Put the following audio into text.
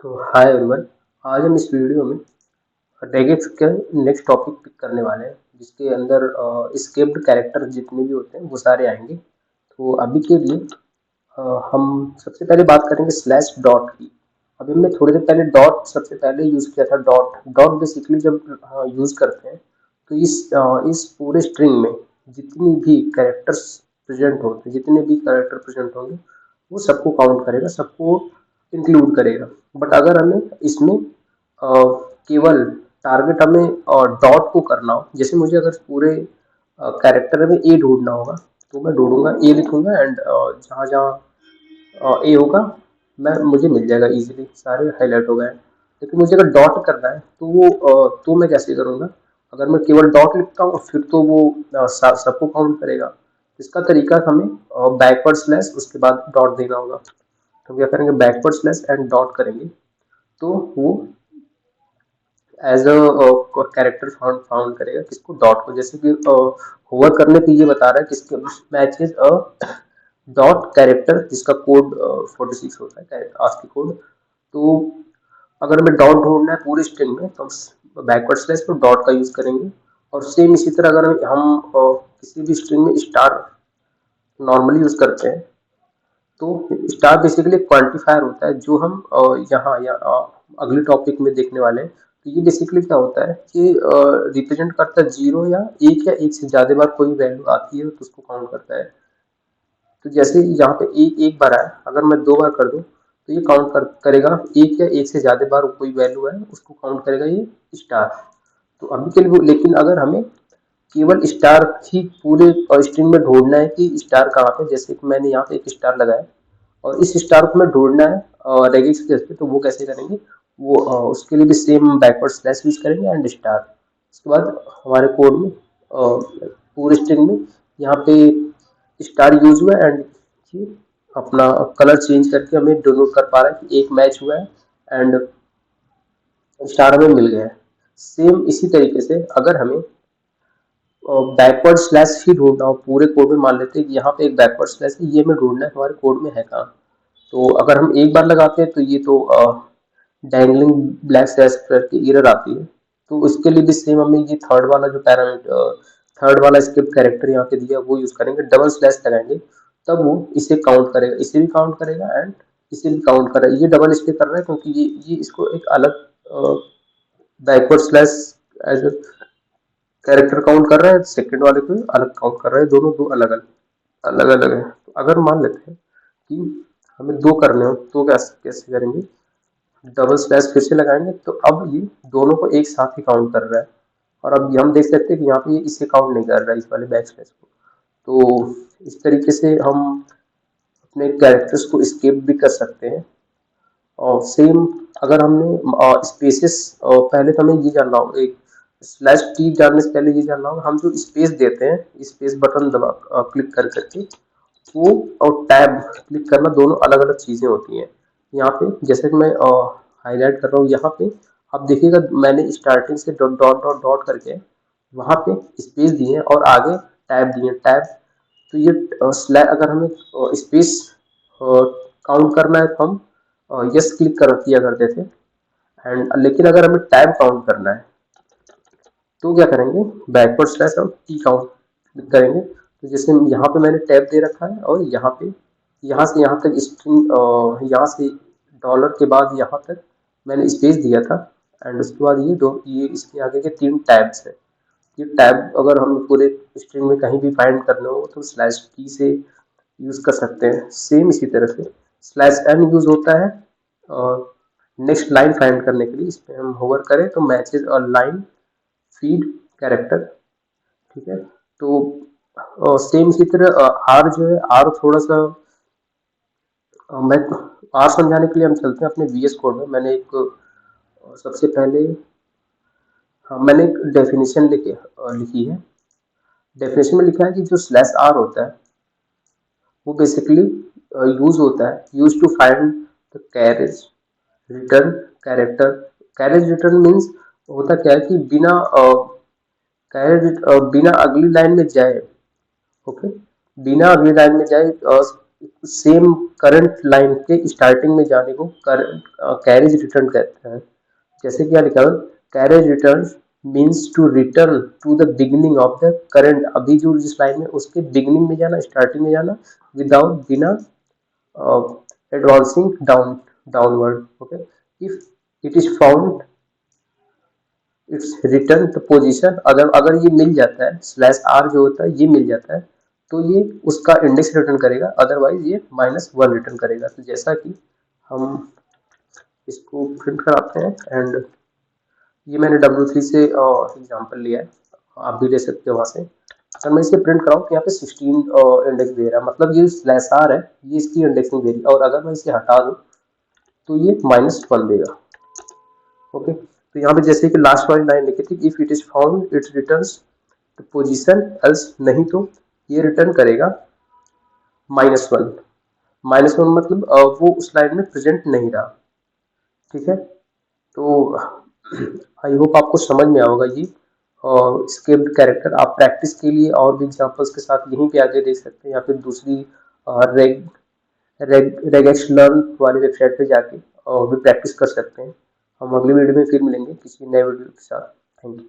तो hi everyone. आज हम इस वीडियो में रेगेक्स के नेक्स्ट टॉपिक पिक करने वाले हैं, जिसके अंदर स्क्रिप्ट कैरेक्टर जितने भी होते हैं वो सारे आएंगे। तो अभी के लिए हम सबसे पहले बात करेंगे स्लैश डॉट की। अभी हमने थोड़ी देर पहले डॉट सबसे पहले यूज किया था। डॉट डॉट बेसिकली जब यूज करते हैं तो इस पूरे स्ट्रिंग में जितनी भी कैरेक्टर्स प्रेजेंट होते हैं, जितने भी कैरेक्टर प्रेजेंट होंगे वो सबको काउंट करेगा, सबको इंक्लूड करेगा। बट अगर हमें इसमें केवल टारगेट हमें डॉट को करना हो, जैसे मुझे अगर पूरे कैरेक्टर में ए ढूंढना होगा तो मैं ढूंढूंगा, ए लिखूंगा एंड जहाँ जहाँ ए होगा मैं मुझे मिल जाएगा, इजीली सारे हाईलाइट हो गए। लेकिन मुझे अगर डॉट करना है तो तो मैं कैसे करूँगा? अगर मैं केवल डॉट लिखता हूँ फिर तो वो सबको काउंट करेगा। इसका तरीका हमें बैकवर्ड स्लैश उसके बाद डॉट देना होगा। तो क्या करेंगे, बैकवर्ड स्लैश एंड डॉट करेंगे तो वो एज अ कैरेक्टर फाउंड करेगा किसको, डॉट को। जैसे कि होवर करने पे ये बता रहा है किसके मैचेस अ डॉट कैरेक्टर जिसका कोड 46 होता है आस्की कोड। तो अगर हमें डॉट ढूंढना है पूरी स्ट्रिंग में तो हम बैकवर्ड स्लैश पर डॉट का यूज करेंगे। और सेम इसी तरह अगर हम किसी भी स्ट्रिंग में स्टार नॉर्मली यूज करते हैं तो स्टार बेसिकली एक क्वांटिफायर होता है जो हम यहाँ या अगले टॉपिक में देखने वाले हैं। तो ये बेसिकली क्या होता है कि रिप्रेजेंट करता है जीरो या एक से ज्यादा बार कोई वैल्यू आती है तो उसको काउंट करता है। तो जैसे यहाँ पे एक बार आया, अगर मैं दो बार कर दूं तो ये करेगा एक या एक से ज्यादा बार कोई वैल्यू है उसको काउंट करेगा ये स्टार। तो अभी के लिए लेकिन अगर हमें केवल स्टार ही पूरे स्ट्रिंग में ढूंढना है कि स्टार कहाँ पे, जैसे कि मैंने यहाँ पे एक स्टार लगाया और इस स्टार को हमें ढूंढना है रेगिक्स के केस पे, तो वो कैसे करेंगे? वो उसके लिए भी सेम बैकवर्ड स्लैश यूज करेंगे एंड स्टार। उसके बाद हमारे कोड में पूरे स्ट्रिंग में यहाँ पे स्टार यूज हुआ एंड ये अपना कलर चेंज करके हमें डिनोट कर पा रहा है कि एक मैच हुआ है एंड स्टार हमें मिल गया है। सेम इसी तरीके से अगर हमें बैकवर्ड स्लैश ही ढूंढना हो पूरे कोड में, मान लेते हैं कि यहाँ पे एक बैकवर्ड स्लैश है, ये हमें ढूंढना है हमारे कोड में है कहाँ। तो अगर हम एक बार लगाते हैं तो ये तो डैंगलिंग ब्लैक स्लैश करके एरर आती है। तो इसके लिए भी सेम हमें ये थर्ड वाला जो पैरामीटर, थर्ड वाला स्क्रिप्ट कैरेक्टर यहाँ पे दिया वो यूज करेंगे, डबल स्लैश लगाएंगे तब वो इसे काउंट करेगा, इसे भी काउंट करेगा एंड इसे भी काउंट करेगा। ये डबल इसलिए कर रहा है क्योंकि ये इसको एक अलग backward slash as character count कर रहा है, सेकंड वाले को अलग काउंट कर रहा है, दोनों दो अलग अलग है। तो अगर मान लेते हैं कि हमें दो करने हो तो कैसे करेंगे? डबल स्लैश फिर से लगाएंगे तो अब ये दोनों को एक साथ ही काउंट कर रहा है। और अब हम देख सकते हैं कि यहाँ पे ये इसे काउंट नहीं कर रहा है, इस वाले बैक स्लैश को। तो इस तरीके से हम अपने कैरेक्टर्स को स्केप भी कर सकते हैं। और सेम अगर हमने स्पेसेस, पहले तो हमें ये जानना होगा, एक स्लैश टी जानने से पहले ये जानना होगा हम जो स्पेस देते हैं, स्पेस बटन दबा क्लिक कर करके वो और टैब क्लिक करना दोनों अलग अलग चीजें होती हैं। यहाँ पे जैसे कि मैं हाईलाइट कर रहा हूँ, यहाँ पे आप देखिएगा मैंने स्टार्टिंग से डॉट डॉट डॉट डॉट करके वहां पे स्पेस दिए हैं और आगे टैब दिए टैब। तो ये स्लैश अगर हमें स्पेस काउंट करना है तो हम यस क्लिक कर किया करते थे एंड, लेकिन अगर हमें टैब काउंट करना है तो क्या करेंगे? बैकवर्ड स्लैश और टी काउंट करेंगे। तो जैसे यहाँ पे मैंने टैब दे रखा है और यहाँ पे यहाँ से यहाँ तक स्ट्रिंग, यहाँ से डॉलर के बाद यहाँ तक मैंने स्पेस दिया था एंड उसके बाद ये इसके आगे के तीन टैब्स है। ये टैब अगर हम पूरे स्ट्रिंग में कहीं भी फाइंड करना हो तो स्लैश टी से यूज कर सकते हैं। सेम इसी तरह से स्लैश एन यूज होता है और नेक्स्ट लाइन फाइंड करने के लिए। इस पर हम होवर करें तो मैचेज और लाइन फीड कैरेक्टर, ठीक है। तो सेम इसी तरह आर जो है, आर थोड़ा सा मैं आर समझाने के लिए हम चलते हैं अपने वीएस कोड में। मैंने एक सबसे पहले, हाँ, मैंने एक डेफिनेशन लिखी है। डेफिनेशन में लिखा है कि जो स्लैश आर होता है वो बेसिकली यूज होता है use to find the carriage return character. Carriage return means होता क्या है कि बिना अगली लाइन में जाए, ओके, बिना अगली लाइन में जाए सेम करंट लाइन के स्टार्टिंग में जाने को कैरेज रिटर्न कहते हैं। जैसे क्या लिखा है, carriage return means to return to the beginning of the current, अभी जो जिस लाइन में उसके बिगिनिंग में जाना, स्टार्टिंग में जाना, विदाउट बिना advancing downward. Okay, if it is found it's return the position, अगर ये मिल जाता है, स्लैश आर जो होता है ये मिल जाता है, तो ये उसका इंडेक्स रिटर्न करेगा, अदरवाइज ये -1 रिटर्न करेगा। तो जैसा कि हम इसको प्रिंट कराते हैं, एंड ये मैंने W3 से एग्जांपल लिया है, आप भी ले सकते हो वहां से। अगर मैं इसे प्रिंट कराऊँ तो यहाँ पे 16 इंडेक्स दे रहा है, मतलब ये स्लैश आर है, ये इसकी इंडेक्सिंग दे रही है, और अगर मैं इसे हटा दूँ तो ये -1 देगा। ओके, तो यहाँ पे जैसे कि लास्ट वाली लाइन लिखी थी, if it is found it returns the position, else नहीं तो ये रिटर्न करेगा -1। -1 मतलब वो उस लाइन में प्रेजेंट नहीं रहा। ठीक है, तो आई होप आपको समझ में आएगा ये स्क्रिप्ट कैरेक्टर। आप प्रैक्टिस के लिए और भी एग्जांपल्स के साथ यहीं पे आगे देख सकते हैं, या फिर दूसरी रेग रेगेक्स लर्न वाली वेबसाइट पे जाके और भी प्रैक्टिस कर सकते हैं। हम अगली वीडियो में फिर मिलेंगे किसी नए वीडियो के साथ। Thank you.